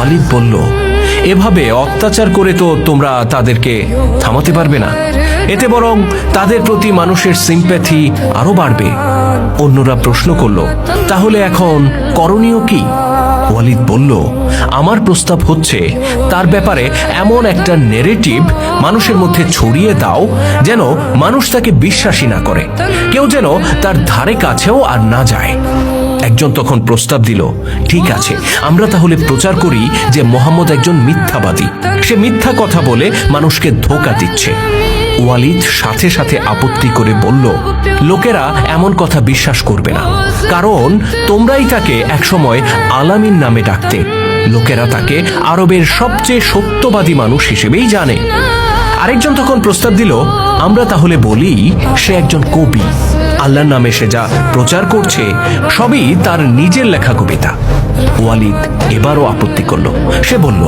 ওয়ালিদ বলল, এভাবে অত্যাচার করে তো তোমরা তাদেরকে থামাতে পারবে না, এতে বরং তাদের প্রতি মানুষের সিম্প্যাথি আরো বাড়বে। অন্যরা প্রশ্ন করলো, তাহলে এখন করণীয় কি? ওয়ালিদ বলল, আমার প্রস্তাব হচ্ছে তার ব্যাপারে এমন একটা নেরেটিভ মানুষের মধ্যে ছড়িয়ে দাও যেন মানুষ তাকে বিশ্বাসই না করে, কেউ যেন তার ধারে কাছেও আর না যায়। একজন তখন প্রস্তাব দিল, ঠিক আছে, আমরা তাহলে প্রচার করি যে মোহাম্মদ একজন মিথ্যাবাদী, সে মিথ্যা কথা বলে মানুষকে ধোঁকা দিচ্ছে। ওয়ালিদ সাথে সাথে আপত্তি করে বলল, লোকেরা এমন কথা বিশ্বাস করবে না, কারণ তোমরাই তাকে একসময় আলামিন নামে ডাকতে। লোকেরা তাকে আরবের সবচেয়ে সত্যবাদী মানুষ হিসেবেই জানে। আরেকজন তখন প্রস্তাব দিল, আমরা তাহলে বলি সে একজন কবি, আল্লাহর নামে সে যা প্রচার করছে সবই তার নিজের লেখা কবিতা। ওয়ালিদ এবারও আপত্তি করল। সে বলল,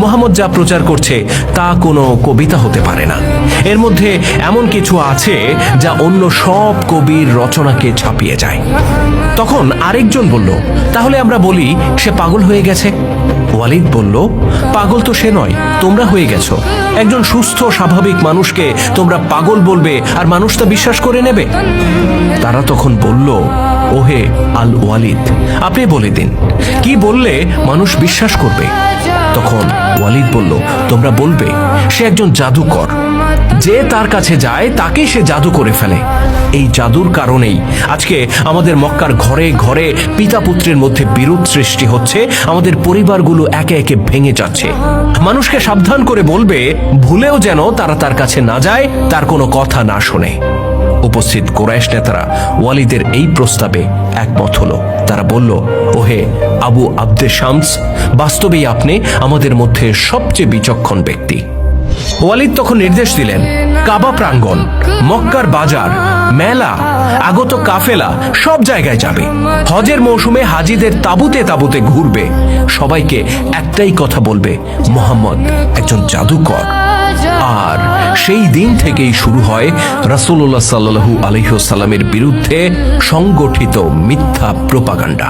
মোহাম্মদ যা প্রচার করছে তা কোনো কবিতা হতে পারে না, এর মধ্যে এমন কিছু আছে যা অন্য সব কবির রচনাকে ছাপিয়ে যায়। তখন আরেকজন বলল, তাহলে আমরা বলি সে পাগল হয়ে গেছে। ওয়ালিদ বলল, পাগল তো সে নয়, তোমরা হয়ে গেছো। একজন সুস্থ স্বাভাবিক মানুষকে তোমরা পাগল বলবে আর মানুষ তা বিশ্বাস করে নেবে? তারা তখন বলল, ওহে আল ওয়ালিদ, আপনি বলে দিন কি বললে মানুষ বিশ্বাস করবে? তখন ওয়ালিদ বলল, তোমরা বলবে সে একজন জাদুকর, যে তার কাছে যায় তাকে সে জাদু করে ফেলে। এই জাদুর কারণেই আজকে আমাদের মক্কার ঘরে ঘরে পিতা পুত্রের মধ্যে বিরোধ সৃষ্টি হচ্ছে, আমাদের পরিবারগুলো একে একে ভেঙে যাচ্ছে। মানুষকে সাবধান করে বলবে ভুলেও যেন তারা তার কাছে না যায়, তার কোনো কথা না শোনে। উপস্থিত কুরাইশ নেতারা ওয়ালিদের এই প্রস্তাবে একমত হলো। তারা বলল, ওহে আবু আব্দে শামস, বাস্তবেই আপনি আমাদের মধ্যে সবচেয়ে বিচক্ষণ ব্যক্তি। ওয়ালিদ তখন নির্দেশ দিলেন, কাবা প্রাঙ্গণ, মক্কার বাজার, মেলা, আগত কাফেলা সব জায়গায় যাবে। হজের মৌসুমে হাজিদের তাঁবুতে তাঁবুতে ঘুরবে। সবাইকে একটাই কথা বলবে, মোহাম্মদ একজন জাদুকর। আর সেই দিন থেকেই শুরু হয় রাসূলুল্লাহ সাল্লাল্লাহু আলাইহি ওয়াসাল্লামের বিরুদ্ধে সংগঠিত মিথ্যা প্রোপাগান্ডা।